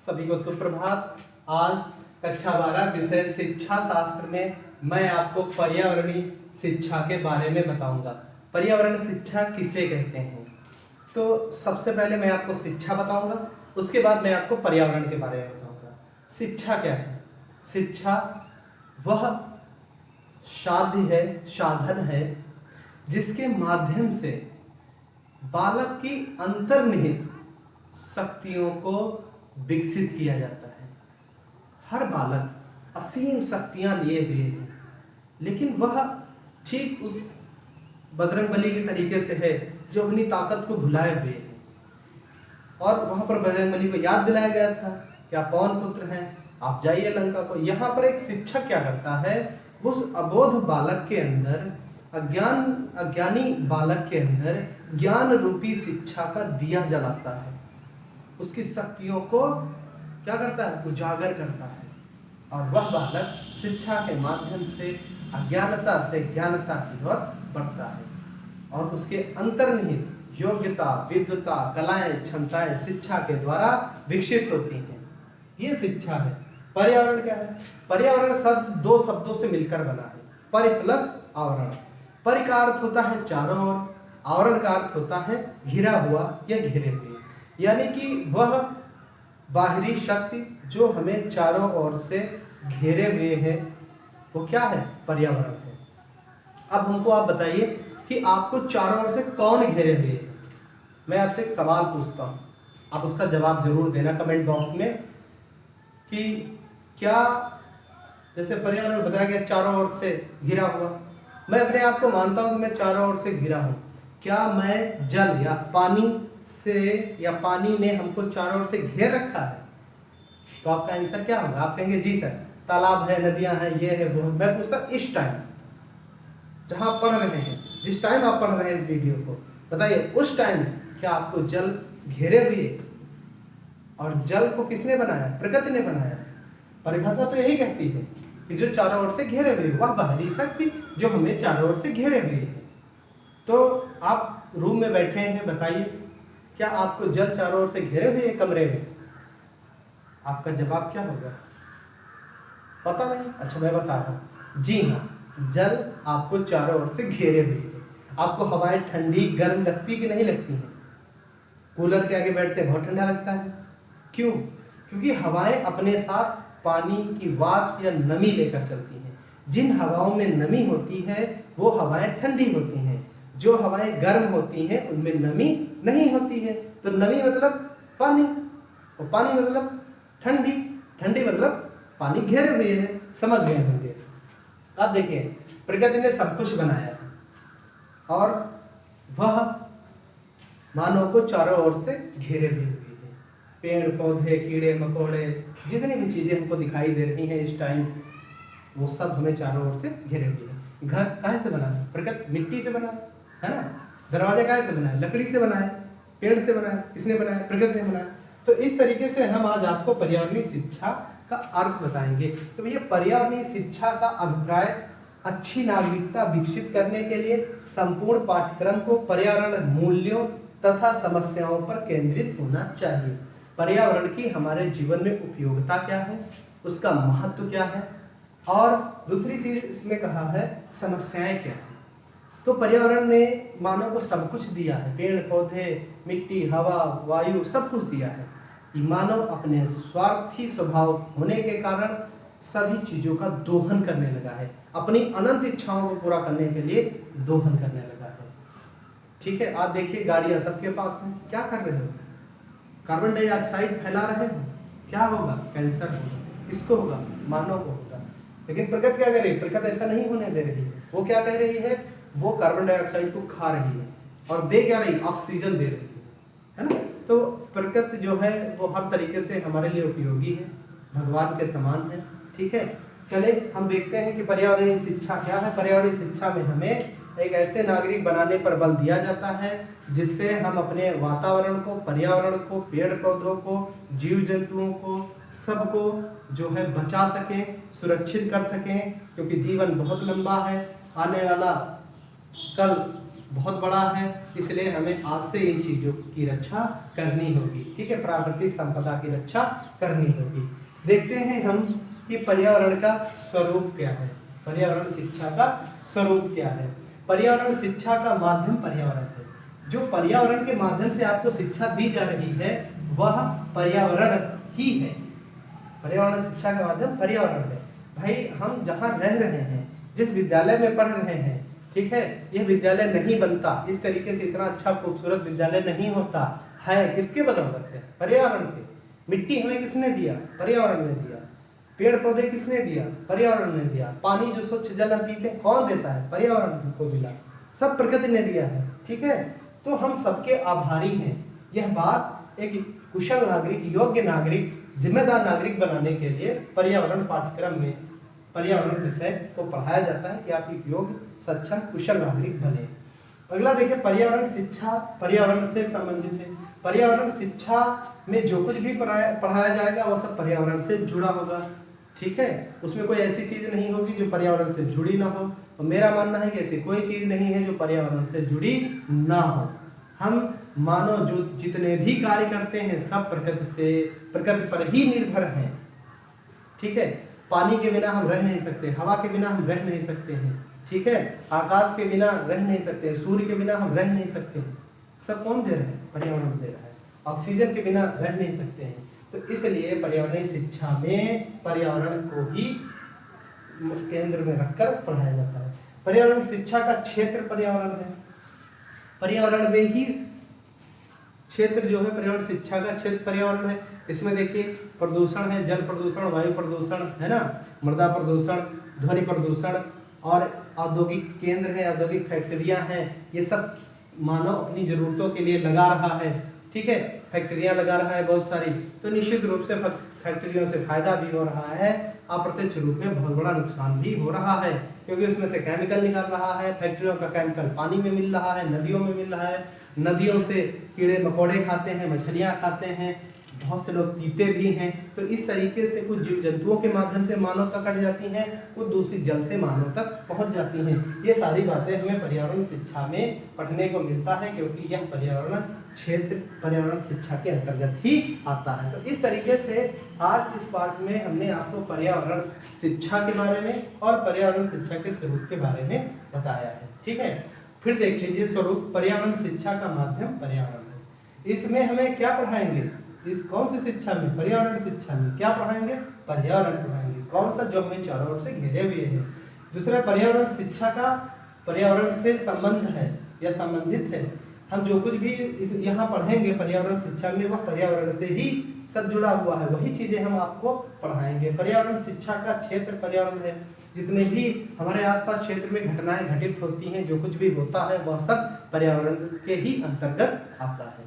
सभी को सुप्रभात। आज कक्षा 12 विषय शिक्षा शास्त्र में मैं आपको पर्यावरणीय शिक्षा के बारे में बताऊंगा। पर्यावरण शिक्षा किसे कहते हैं? तो सबसे पहले मैं आपको शिक्षा बताऊंगा, उसके बाद मैं आपको पर्यावरण के बारे में बताऊंगा। शिक्षा क्या है? शिक्षा वह साधन है जिसके माध्यम से बालक की अंतर्निहित शक्तियों को विकसित किया जाता है। हर बालक असीम शक्तियां लिए हुए है, लेकिन वह ठीक उस बजरंगबली के तरीके से है जो अपनी ताकत को भुलाए हुए है। और वहां पर बजरंगबली को याद दिलाया गया था कि आप पवन पुत्र हैं, आप जाइए लंका को। यहाँ पर एक शिक्षक क्या करता है, उस अबोध बालक के अंदर, अज्ञानी बालक के अंदर ज्ञान रूपी शिक्षा का दिया जलाता है। उसकी शक्तियों को क्या करता है? उजागर करता है। और वह बालक शिक्षा के माध्यम से अज्ञानता से ज्ञानता की ओर बढ़ता है और उसके अंतर्निहित योग्यता, विद्वता, कलाएं, क्षमताएं शिक्षा के द्वारा विकसित होती हैं। ये शिक्षा है। पर्यावरण क्या है? पर्यावरण शब्द दो शब्दों से मिलकर बना है, परि प्लस आवरण। परि का अर्थ होता है चारों ओर, आवरण का अर्थ होता है घिरा हुआ या घेरे हुए, यानी कि वह बाहरी शक्ति जो हमें चारों ओर से घेरे हुए है, वो क्या है? पर्यावरण है। अब हमको आप बताइए कि आपको चारों ओर से कौन घेरे हुए है? मैं आपसे एक सवाल पूछता हूँ, आप उसका जवाब जरूर देना कमेंट बॉक्स में कि क्या, जैसे पर्यावरण बताया गया चारों ओर से घिरा हुआ, मैं अपने आप को मानता हूँ कि मैं चारों ओर से घिरा हूँ। क्या मैं जल या पानी से या पानी ने हमको चारों ओर से घेर रखा है? तो आपका आंसर क्या होगा? आप कहेंगे जी सर, तालाब है, नदियां हैं, ये है, वो है। मैं पूछता इस टाइम जहां आप पढ़ रहे हैं, जिस टाइम आप पढ़ रहे हैं इस वीडियो को, बताइए उस टाइम क्या आपको जल घेरे हुए? और जल को किसने बनाया? प्रकृति ने बनाया। परिभाषा तो यही कहती है कि जो चारों ओर से घेरे हुए, वह बाहरी शक्ति जो हमें चारों ओर से घेरे हुए है। तो आप रूम में बैठे हैं, बताइए क्या आपको जल चारों ओर से घेरे हुए है कमरे में? आपका जवाब क्या होगा? पता नहीं? अच्छा मैं बता रहा हूँ, जी हाँ, जल आपको चारों ओर से घेरे हुए है। आपको हवाएं ठंडी गर्म लगती कि नहीं लगती हैं? कूलर के आगे बैठते बहुत ठंडा लगता है। क्यों? क्योंकि हवाएं अपने साथ पानी की वाष्प या नमी लेकर चलती हैं। जिन हवाओं में नमी होती है वो हवाएं ठंडी होती हैं, जो हवाएं गर्म होती हैं उनमें नमी नहीं होती है। तो नमी मतलब पानी, और पानी मतलब ठंडी, ठंडी मतलब पानी घेरे हुए है। समझ गए होंगे। अब देखिए, प्रकृति ने सब कुछ बनाया और वह मानव को चारों ओर से घेरे हुए है। पेड़ पौधे, कीड़े मकोड़े, जितनी भी चीजें हमको दिखाई दे रही हैं इस टाइम, वो सब हमें चारों ओर से घेरे हुए हैं। घर काहे से बना है? प्रकृति मिट्टी से बना है ना। दरवाजा काहे से बना है? लकड़ी से बना है, पेड़ से बना है। किसने बनाया? प्रकृति ने बनाया। तो इस तरीके से हम आज आपको पर्यावरणीय शिक्षा का अर्थ बताएंगे। तो भैया, पर्यावरणीय शिक्षा का अभिप्राय अच्छी नागरिकता विकसित करने के लिए संपूर्ण पाठ्यक्रम को पर्यावरण मूल्यों तथा समस्याओं पर केंद्रित होना चाहिए। पर्यावरण की हमारे जीवन में उपयोगिता क्या है, उसका महत्व क्या है, और दूसरी चीज इसमें कहा है समस्याएं क्या है। तो पर्यावरण ने मानव को सब कुछ दिया है, पेड़ पौधे, मिट्टी, हवा, वायु, सब कुछ दिया है। मानव अपने स्वार्थी स्वभाव होने के कारण सभी चीजों का दोहन करने लगा है, अपनी अनंत इच्छाओं को पूरा करने के लिए दोहन करने लगा है। ठीक है, आप देखिए गाड़ियां सबके पास हैं, क्या कर रहे हो? कार्बन डाइऑक्साइड फैला रहे हो। क्या होगा? कैंसर होगा। किसको होगा? मानव को होगा। लेकिन प्रकृति क्या कर रही है? प्रकृति ऐसा नहीं होने दे रही है। वो क्या कह रही है? वो कार्बन डाइऑक्साइड को खा रही है और दे क्या रही? ऑक्सीजन दे रही है ना। तो प्रकृति जो है वो हर तरीके से हमारे लिए उपयोगी है, भगवान के समान है। ठीक है, चले हम देखते हैं कि पर्यावरणीय शिक्षा क्या है। पर्यावरणीय शिक्षा में हमें एक ऐसे नागरिक बनाने पर बल दिया जाता है जिससे हम अपने वातावरण को, पर्यावरण को, पेड़ पौधों को, जीव जंतुओं को, सबको जो है बचा सकें, सुरक्षित कर सकें, क्योंकि जीवन बहुत लंबा है। आने वाला कल बहुत बड़ा है, इसलिए हमें आज से इन चीज़ों की रक्षा करनी होगी। ठीक है, प्राकृतिक संपदा की रक्षा करनी होगी। देखते हैं हम कि पर्यावरण का स्वरूप क्या है, पर्यावरण शिक्षा का स्वरूप क्या है। पर्यावरण शिक्षा का माध्यम पर्यावरण है। जो पर्यावरण के माध्यम से आपको शिक्षा दी जा रही है वह पर्यावरण ही है। पर्यावरण शिक्षा का माध्यम पर्यावरण है। भाई हम जहाँ रह रहे हैं, जिस विद्यालय में पढ़ रहे हैं, ठीक है, यह विद्यालय नहीं बनता, इस तरीके से इतना अच्छा खूबसूरत विद्यालय नहीं होता है, किसके बदौलत है? पर्यावरण के। मिट्टी हमें किसने दिया? पर्यावरण ने दिया। पेड़ पौधे किसने दिया? पर्यावरण ने दिया। पानी जो स्वच्छ जल हम पीते कौन देता है? पर्यावरण को मिला, सब प्रकृति ने दिया है। ठीक है, तो हम सबके आभारी हैं। यह बात एक कुशल नागरिक, योग्य नागरिक, जिम्मेदार नागरिक बनाने के लिए पर्यावरण पाठ्यक्रम में पर्यावरण विषय को पढ़ाया जाता है कि आप एक योग्य, सक्षम, कुशल नागरिक बने। अगला देखिए, पर्यावरण शिक्षा पर्यावरण से संबंधित है। पर्यावरण शिक्षा में जो कुछ भी पढ़ाया जाएगा वह सब पर्यावरण से जुड़ा होगा। ठीक है, उसमें कोई ऐसी चीज नहीं होगी जो पर्यावरण से जुड़ी ना हो। और मेरा मानना है कि ऐसी कोई चीज नहीं है जो पर्यावरण से जुड़ी ना हो। हम मानव जो जितने भी कार्य करते हैं सब प्रकृति पर ही निर्भर हैं। ठीक है, पानी के बिना हम रह नहीं सकते, हवा के बिना हम रह नहीं सकते हैं। ठीक है, आकाश के बिना रह नहीं सकते, सूर्य के बिना हम रह नहीं सकते हैं। सब कौन दे रहा है? पर्यावरण दे रहा है। ऑक्सीजन के बिना रह नहीं सकते हैं। तो इसलिए पर्यावरण शिक्षा में पर्यावरण को ही केंद्र में रखकर पढ़ाया जाता है। पर्यावरण शिक्षा का क्षेत्र पर्यावरण है। पर्यावरण में ही क्षेत्र जो है, पर्यावरण शिक्षा का क्षेत्र पर्यावरण है। इसमें देखिए प्रदूषण है, जल प्रदूषण, वायु प्रदूषण है ना, मृदा प्रदूषण, ध्वनि प्रदूषण, और औद्योगिक केंद्र है, औद्योगिक फैक्ट्रियां हैं। ये सब मानव अपनी जरूरतों के लिए लगा रहा है। ठीक है, फैक्ट्रियां लगा रहा है बहुत सारी, तो निश्चित रूप से फैक्ट्रियों से फायदा भी हो रहा है, अप्रत्यक्ष रूप में बहुत बड़ा नुकसान भी हो रहा है, क्योंकि उसमें से केमिकल निकल रहा है। फैक्ट्रियों का केमिकल पानी में मिल रहा है, नदियों में मिल रहा है, नदियों से कीड़े मकोड़े खाते हैं, मछलियाँ खाते हैं, बहुत से लोग पीते भी हैं। तो इस तरीके से कुछ जीव जंतुओं के माध्यम से मानव तक अट जाती हैं, कुछ दूषित जल से मानव तक पहुंच जाती हैं। ये सारी बातें हमें पर्यावरण शिक्षा में पढ़ने को मिलता है, क्योंकि यह पर्यावरण क्षेत्र पर्यावरण शिक्षा के अंतर्गत ही आता है। तो इस तरीके से आज इस पाठ में हमने आपको पर्यावरण शिक्षा के बारे में और पर्यावरण शिक्षा के स्वरूप के बारे में बताया है। ठीक है, फिर देख लीजिए स्वरूप। पर्यावरण शिक्षा का माध्यम पर्यावरण है। इसमें हमें क्या पढ़ाएंगे? इस कौन सी शिक्षा में? पर्यावरण शिक्षा में क्या पढ़ाएंगे? पर्यावरण पढ़ाएंगे। कौन सा? जो हमें चारों ओर से घेरे हुए हैं। दूसरा, पर्यावरण शिक्षा का पर्यावरण से संबंध है या संबंधित है। हम जो कुछ भी यहाँ पढ़ेंगे पर्यावरण शिक्षा में, वह पर्यावरण से ही सब जुड़ा हुआ है, वही चीजें हम आपको पढ़ाएंगे। पर्यावरण शिक्षा का क्षेत्र पर्यावरण है। जितने भी हमारे आसपास क्षेत्र में घटनाएं घटित होती हैं, जो कुछ भी होता है वह सब पर्यावरण के ही अंतर्गत आता है।